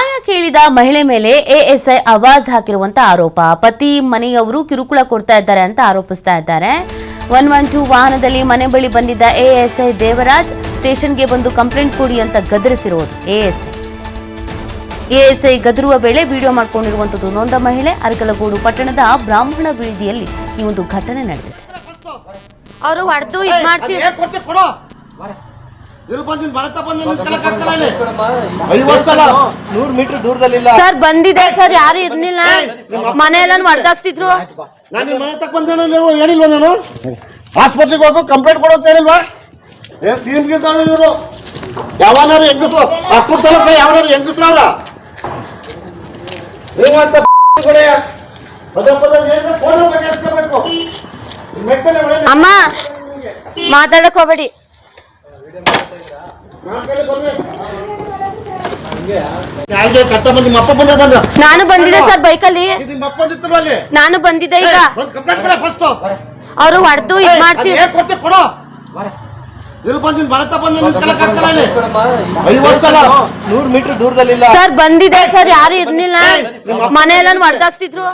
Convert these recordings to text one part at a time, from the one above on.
ನ್ಯಾಯ ಕೇಳಿದ ಮಹಿಳೆ ಮೇಲೆ ಎಎಸ್ಐ ಆವಾಜ್ ಹಾಕಿರುವಂತ ಆರೋಪ. ಪತಿ ಮನೆಯವರು ಕಿರುಕುಳ ಕೊಡ್ತಾ ಇದ್ದಾರೆ ಅಂತ ಆರೋಪಿಸ್ತಾ ಇದ್ದಾರೆ. 112 ವಾಹನದಲ್ಲಿ ಮನೆ ಬಳಿ ಬಂದಿದ್ದ ಎಎಸ್ಐ ದೇವರಾಜ್ ಸ್ಟೇಷನ್ಗೆ ಬಂದು ಕಂಪ್ಲೇಂಟ್ ಕೊಡಿ ಅಂತ ಗದರಿಸಿರೋದು ಎಎಸ್ಐ ಗದರುವ ವೇಳೆ ವಿಡಿಯೋ ಮಾಡಿಕೊಂಡಿರುವಂತದ್ದು ನೊಂದ ಮಹಿಳೆ. ಅರಕಲಗೂಡು ಪಟ್ಟಣದ ಬ್ರಾಹ್ಮಣ ಬೀದಿಯಲ್ಲಿ ಈ ಒಂದು ಘಟನೆ ನಡೆದಿದೆ. ಅವರು ಹೊಡೆದು ಇದು ಮಾಡ್ತೀವಿ ಸರ್. ಬಂದಿದೆ ಸರ್, ಯಾರು ಇರ್ಲಿಲ್ಲ, ಮನೆಯೆಲ್ಲ ಹೊಡೆದಾಕ್ತಿದ್ರು. ನಾನು ಮನೆ ತಕ್ಕ ಬಂದೇನೋ ನೀವು ಹೇಳಿಲ್ವ? ನಾನು ಆಸ್ಪತ್ರೆಗೆ ಹೋಗು ಕಂಪ್ಲೇಂಟ್ ಕೊಡು ಅಂತ ಹೇಳಿಲ್ವಾ? ಇವರು ಯಾವನಾರು ಹೆಂಗಸ್ರು ಅಕ್ಕೂರ್ ತಾಲೂಕ ಯಾವನಾರು ಹೆಂಗಸ್ರವ್ರ ಅಮ್ಮ ಮಾತಾಡಕ್ ಹೋಗ್ಬೇಡಿ. ನಾನು ಬಂದಿದ್ದೆ ಸರ್ ಬೈಕಲ್ಲಿ, ನಾನು ಬಂದಿದ್ದೆ. ಈಗ ಅವರು ಹೊಡೆದು ಇದು ಮಾಡ್ತೀವಿ ಸರ್. ಬಂದಿದೆ ಸರ್, ಯಾರು ಇರ್ಲಿಲ್ಲ, ಮನೆಯೆಲ್ಲ ಹೊಡೆದಾಕ್ತಿದ್ರು.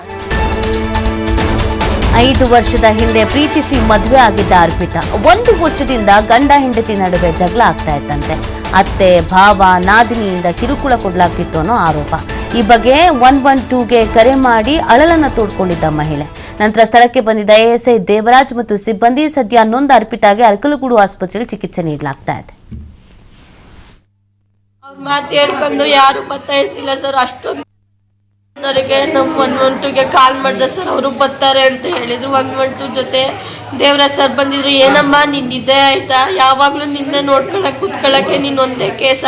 5 ವರ್ಷದ ಹಿಂದೆ ಪ್ರೀತಿಸಿ ಮದುವೆ ಆಗಿದ್ದ ಅರ್ಪಿತಾ 1 ವರ್ಷದಿಂದ ಗಂಡ ಹೆಂಡತಿ ನಡುವೆ ಜಗಳ ಆಗ್ತಾ ಇತ್ತಂತೆ. ಅತ್ತೆ, ಭಾವ, ನಾದಿನಿಯಿಂದ ಕಿರುಕುಳ ಕೊಡಲಾಗ್ತಿತ್ತು ಅನ್ನೋ ಆರೋಪ. ಈ ಬಗ್ಗೆ 112ಗೆ ಕರೆ ಮಾಡಿ ಅಳಲನ್ನ ತೋಡ್ಕೊಂಡಿದ್ದ ಮಹಿಳೆ. ನಂತರ ಸ್ಥಳಕ್ಕೆ ಬಂದಿದ್ದ ಎಎಸ್ಐ ದೇವರಾಜ್ ಮತ್ತು ಸಿಬ್ಬಂದಿ ಸದ್ಯ ನೊಂದ ಅರ್ಪಿತಾಗೆ ಅರಕಲಗೂಡು ಆಸ್ಪತ್ರೆಯಲ್ಲಿ ಚಿಕಿತ್ಸೆ ನೀಡಲಾಗ್ತಾ ಇದೆ. ಮಾತು ಹೇಳ್ಕೊಂಡು ಯಾರು ಬರ್ತಾ ಇರ್ತಿಲ್ಲ ಸರ್. ಅಷ್ಟೊಂದು ಅವರಿಗೆ ನಮ್ಮ 112ಗೆ ಕಾಲ್ ಮಾಡಿದೆ ಸರ್, ಅವರು ಬರ್ತಾರೆ ಅಂತ ಹೇಳಿದ್ರು. 112 ಜೊತೆ ದೇವರಾಜ್ ಸರ್ ಬಂದಿದ್ರು. ಏನಮ್ಮ ನಿಂದಿದೆ ಆಯ್ತಾ, ಯಾವಾಗ್ಲೂ ನಿನ್ನೆ ಕೂತ್ಕೊಳ್ಳಕ್ಕೆ ನೀನ್ ಒಂದೇ ಕೇಸ,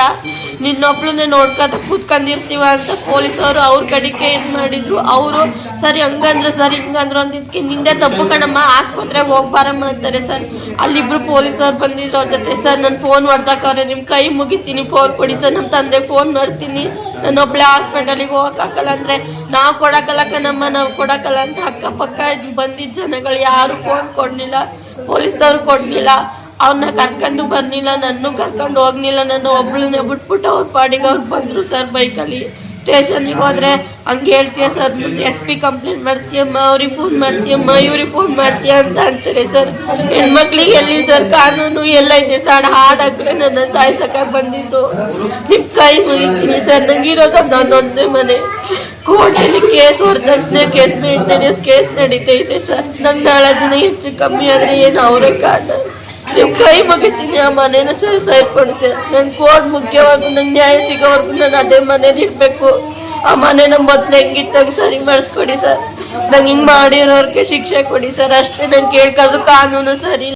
ನಿನ್ನೊಬ್ಳನ್ನೇ ನೋಡ್ಕೊತ ಕೂತ್ಕೊಂಡಿರ್ತೀವ ಅಂತ ಪೊಲೀಸವರು ಅವ್ರ ಕಡೆಗೆ ಇದು ಮಾಡಿದ್ರು. ಅವರು ಸರಿ ಹಂಗಂದ್ರು ಸರ್ ಹಿಂಗಂದ್ರು ಅಂದಿದ್ದಕ್ಕೆ ನಿಂದೆ ತಪ್ಪು ಕಣಮ್ಮ, ಆಸ್ಪತ್ರೆಗೆ ಹೋಗ್ಬಾರಮ್ಮ ಅಂತಾರೆ ಸರ್. ಅಲ್ಲಿಬ್ರು ಪೊಲೀಸರು ಬಂದಿದ್ರು ಅವ್ರ ಜೊತೆ. ಸರ್ ನನ್ನ ಫೋನ್ ಹೊಡ್ದಾಕವ್ರೆ, ನಿಮ್ಮ ಕೈ ಮುಗಿತೀನಿ, ಫೋನ್ ಕೊಡಿ ಸರ್, ನಮ್ಮ ತಂದೆ ಫೋನ್ ಮಾಡ್ತೀನಿ, ನಾನೊಬ್ಳೆ ಹಾಸ್ಪಿಟಲಿಗೆ ಹೋಗಕ್ಕಾಗಲ್ಲ ಅಂದರೆ ನಾವು ಕೊಡಕ್ಕಲ್ಲ ಕಣಮ್ಮ, ನಾವು ಕೊಡಕ್ಕಲ್ಲ ಅಂತ ಅಕ್ಕಪಕ್ಕ ಬಂದಿದ್ದ ಜನಗಳು ಯಾರು ಫೋನ್ ಕೊಡಲಿಲ್ಲ, ಪೊಲೀಸ್ನವ್ರು ಕೊಡಲಿಲ್ಲ, ಅವ್ರನ್ನ ಕರ್ಕೊಂಡು ಬರಲಿಲ್ಲ, ನನ್ನ ಕರ್ಕೊಂಡು ಹೋಗ್ಲಿಲ್ಲ. ನಾನು ಒಬ್ಳನ್ನೇ ಬಿಟ್ಬಿಟ್ಟು ಅವ್ರ ಪಾಡಿಗೆ ಅವ್ರು ಬಂದರು ಸರ್ ಬೈಕಲ್ಲಿ. ಸ್ಟೇಷನ್ಗೆ ಹೋದರೆ ಹಂಗೆ ಹೇಳ್ತೀಯ ಸರ್, SP ಕಂಪ್ಲೇಂಟ್ ಮಾಡ್ತೀಯಮ್ಮ, ಅವ್ರಿಗೆ ಫೋನ್ ಮಾಡ್ತೀಯಮ್ಮ, ಇವ್ರಿಗೆ ಫೋನ್ ಮಾಡ್ತೀಯ ಅಂತ ಅಂತಾರೆ ಸರ್. ಹೆಣ್ಮಕ್ಳಿಗೆ ಎಲ್ಲಿ ಸರ್ ಕಾನೂನು ಎಲ್ಲ ಇದೆ ಸರ್. ಹಾಡಾಗಲೇ ನನ್ನ ಸಾಯಿಸಕ್ಕೆ ಬಂದಿದ್ರು. ನಿಮ್ಮ ಕೈ ಮುಗಿತೀನಿ ಸರ್, ನಂಗಿರೋದು ನನ್ನೊಂದೇ ಮನೆ. ಕೋರ್ಟಲ್ಲಿ ಕೇಸ್ ಹೊಡೆದಟ್ಟನೆ ಕೇಸ್ ಮೇಂಟೆನೆನ್ಸ್ ಕೇಸ್ ನಡೀತಾ ಸರ್. ನಂಗೆ ನಾಳೆ ದಿನ ಹೆಚ್ಚು ಕಮ್ಮಿ ಆದರೆ ಏನು ಅವರೇ ಕಾರಣ. ನೀವು ಕೈ ಮುಗಿತೀನಿ, ಆ ಮನೇನ ಸೇರ್ಪಡಿ ಸರ್. ನನ್ ಕೋರ್ಟ್ ಮುಖ್ಯವಾಗಿ ನಂಗೆ ನ್ಯಾಯ ಸಿಗೋವರೆಗೂ ನಾನು ಅದೇ ಮನೇಲಿ ಇರ್ಬೇಕು. ಆ ಮನೇನ ಮೊದ್ಲು ಹೆಂಗಿತ್ತಂಗೆ ಸರಿ ಮಾಡಿಸ್ಕೊಡಿ ಸರ್. ನಂಗೆ ಹಿಂಗೆ ಮಾಡಿರೋರ್ಗೆ ಶಿಕ್ಷೆ ಕೊಡಿ ಸರ್, ಅಷ್ಟೇ. ನಂಗೆ ಕೇಳ್ಕೋದು ಕಾನೂನು ಸರಿ.